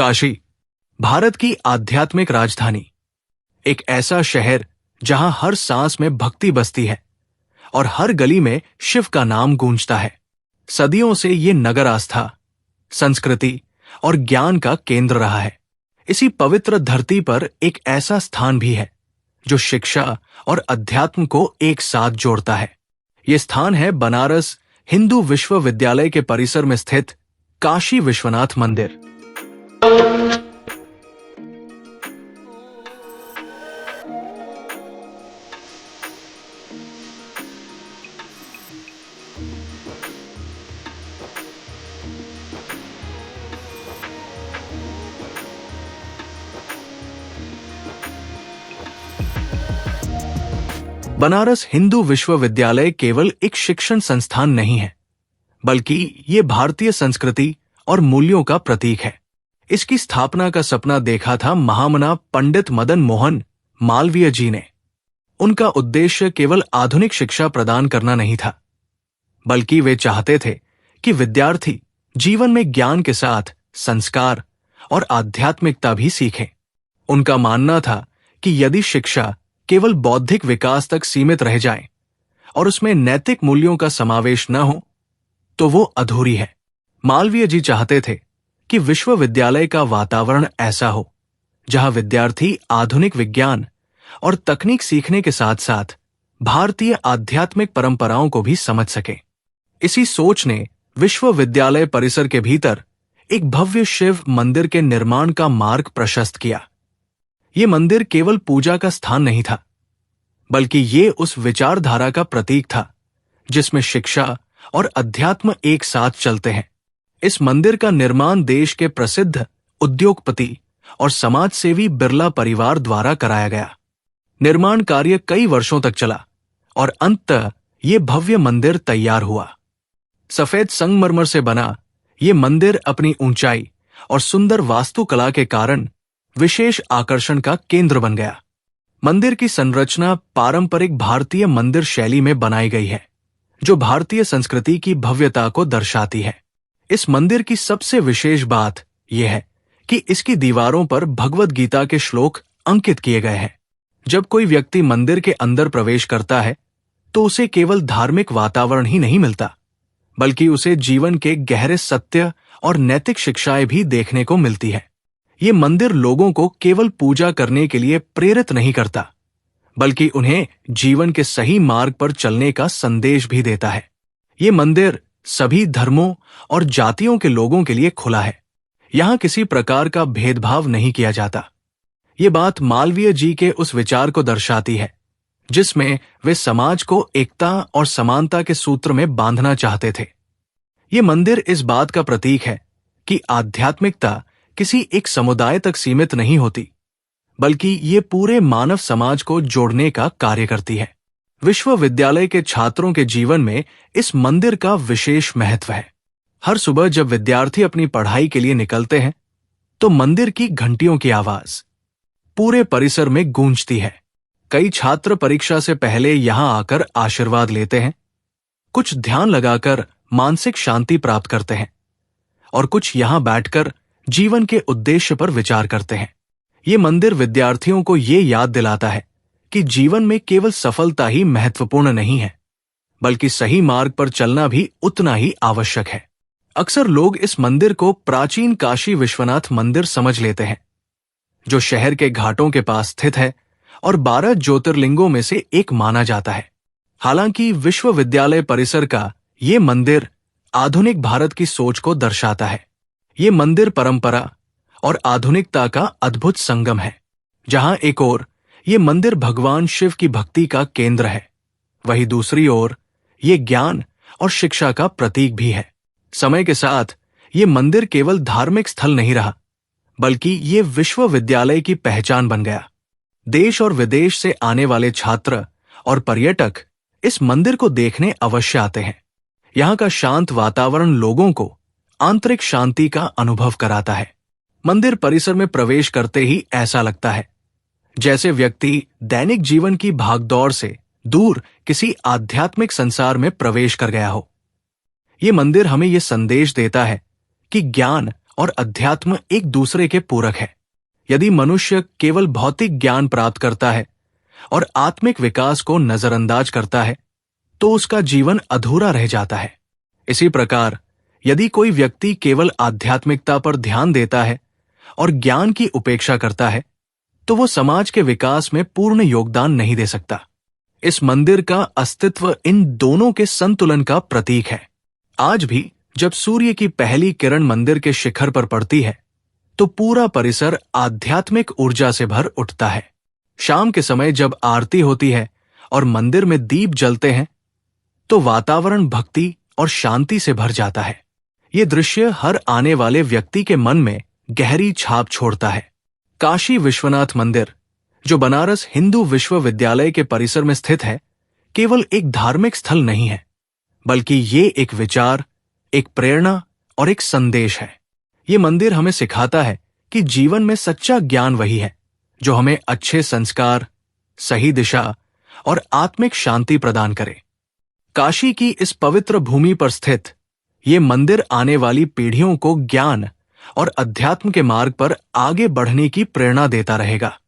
काशी, भारत की आध्यात्मिक राजधानी, एक ऐसा शहर जहां हर सांस में भक्ति बसती है और हर गली में शिव का नाम गूंजता है। सदियों से ये नगर आस्था, संस्कृति और ज्ञान का केंद्र रहा है। इसी पवित्र धरती पर एक ऐसा स्थान भी है जो शिक्षा और अध्यात्म को एक साथ जोड़ता है। ये स्थान है बनारस हिंदू विश्वविद्यालय के परिसर में स्थित काशी विश्वनाथ मंदिर। बनारस हिंदू विश्वविद्यालय केवल एक शिक्षण संस्थान नहीं है, बल्कि ये भारतीय संस्कृति और मूल्यों का प्रतीक है। इसकी स्थापना का सपना देखा था महामना पंडित मदन मोहन मालवीय जी ने। उनका उद्देश्य केवल आधुनिक शिक्षा प्रदान करना नहीं था, बल्कि वे चाहते थे कि विद्यार्थी जीवन में ज्ञान के साथ संस्कार और आध्यात्मिकता भी सीखें। उनका मानना था कि यदि शिक्षा केवल बौद्धिक विकास तक सीमित रह जाए और उसमें नैतिक मूल्यों का समावेश न हो, तो वो अधूरी है। मालवीय जी चाहते थे कि विश्वविद्यालय का वातावरण ऐसा हो जहां विद्यार्थी आधुनिक विज्ञान और तकनीक सीखने के साथ साथ भारतीय आध्यात्मिक परंपराओं को भी समझ सके। इसी सोच ने विश्वविद्यालय परिसर के भीतर एक भव्य शिव मंदिर के निर्माण का मार्ग प्रशस्त किया। ये मंदिर केवल पूजा का स्थान नहीं था, बल्कि ये उस विचारधारा का प्रतीक था जिसमें शिक्षा और अध्यात्म एक साथ चलते हैं। इस मंदिर का निर्माण देश के प्रसिद्ध उद्योगपति और समाजसेवी बिरला परिवार द्वारा कराया गया। निर्माण कार्य कई वर्षों तक चला और अंततः ये भव्य मंदिर तैयार हुआ। सफेद संगमरमर से बना ये मंदिर अपनी ऊंचाई और सुंदर वास्तुकला के कारण विशेष आकर्षण का केंद्र बन गया। मंदिर की संरचना पारंपरिक भारतीय मंदिर शैली में बनाई गई है, जो भारतीय संस्कृति की भव्यता को दर्शाती है। इस मंदिर की सबसे विशेष बात यह है कि इसकी दीवारों पर भगवद गीता के श्लोक अंकित किए गए हैं। जब कोई व्यक्ति मंदिर के अंदर प्रवेश करता है, तो उसे केवल धार्मिक वातावरण ही नहीं मिलता, बल्कि उसे जीवन के गहरे सत्य और नैतिक शिक्षाएं भी देखने को मिलती है। ये मंदिर लोगों को केवल पूजा करने के लिए प्रेरित नहीं करता, बल्कि उन्हें जीवन के सही मार्ग पर चलने का संदेश भी देता है। ये मंदिर सभी धर्मों और जातियों के लोगों के लिए खुला है। यहाँ किसी प्रकार का भेदभाव नहीं किया जाता। ये बात मालवीय जी के उस विचार को दर्शाती है जिसमें वे समाज को एकता और समानता के सूत्र में बांधना चाहते थे। ये मंदिर इस बात का प्रतीक है कि आध्यात्मिकता किसी एक समुदाय तक सीमित नहीं होती, बल्कि ये पूरे मानव समाज को जोड़ने का कार्य करती है। विश्वविद्यालय के छात्रों के जीवन में इस मंदिर का विशेष महत्व है। हर सुबह जब विद्यार्थी अपनी पढ़ाई के लिए निकलते हैं, तो मंदिर की घंटियों की आवाज पूरे परिसर में गूंजती है। कई छात्र परीक्षा से पहले यहां आकर आशीर्वाद लेते हैं, कुछ ध्यान लगाकर मानसिक शांति प्राप्त करते हैं और कुछ यहां बैठकर जीवन के उद्देश्य पर विचार करते हैं। ये मंदिर विद्यार्थियों को ये याद दिलाता है कि जीवन में केवल सफलता ही महत्वपूर्ण नहीं है, बल्कि सही मार्ग पर चलना भी उतना ही आवश्यक है। अक्सर लोग इस मंदिर को प्राचीन काशी विश्वनाथ मंदिर समझ लेते हैं, जो शहर के घाटों के पास स्थित है और 12 ज्योतिर्लिंगों में से एक माना जाता है। हालांकि विश्वविद्यालय परिसर का ये मंदिर आधुनिक भारत की सोच को दर्शाता है। ये मंदिर परंपरा और आधुनिकता का अद्भुत संगम है, जहां एक ओर ये मंदिर भगवान शिव की भक्ति का केंद्र है, वहीं दूसरी ओर ये ज्ञान और शिक्षा का प्रतीक भी है। समय के साथ ये मंदिर केवल धार्मिक स्थल नहीं रहा, बल्कि ये विश्वविद्यालय की पहचान बन गया। देश और विदेश से आने वाले छात्र और पर्यटक इस मंदिर को देखने अवश्य आते हैं। यहाँ का शांत वातावरण लोगों को आंतरिक शांति का अनुभव कराता है। मंदिर परिसर में प्रवेश करते ही ऐसा लगता है जैसे व्यक्ति दैनिक जीवन की भागदौड़ से दूर किसी आध्यात्मिक संसार में प्रवेश कर गया हो। ये मंदिर हमें ये संदेश देता है कि ज्ञान और अध्यात्म एक दूसरे के पूरक है। यदि मनुष्य केवल भौतिक ज्ञान प्राप्त करता है और आत्मिक विकास को नजरअंदाज करता है, तो उसका जीवन अधूरा रह जाता है। इसी प्रकार यदि कोई व्यक्ति केवल आध्यात्मिकता पर ध्यान देता है और ज्ञान की उपेक्षा करता है, तो वो समाज के विकास में पूर्ण योगदान नहीं दे सकता। इस मंदिर का अस्तित्व इन दोनों के संतुलन का प्रतीक है। आज भी जब सूर्य की पहली किरण मंदिर के शिखर पर पड़ती है, तो पूरा परिसर आध्यात्मिक ऊर्जा से भर उठता है। शाम के समय जब आरती होती है और मंदिर में दीप जलते हैं, तो वातावरण भक्ति और शांति से भर जाता है। ये दृश्य हर आने वाले व्यक्ति के मन में गहरी छाप छोड़ता है। काशी विश्वनाथ मंदिर, जो बनारस हिंदू विश्वविद्यालय के परिसर में स्थित है, केवल एक धार्मिक स्थल नहीं है, बल्कि ये एक विचार, एक प्रेरणा और एक संदेश है। ये मंदिर हमें सिखाता है कि जीवन में सच्चा ज्ञान वही है जो हमें अच्छे संस्कार, सही दिशा और आत्मिक शांति प्रदान करे। काशी की इस पवित्र भूमि पर स्थित ये मंदिर आने वाली पीढ़ियों को ज्ञान और अध्यात्म के मार्ग पर आगे बढ़ने की प्रेरणा देता रहेगा।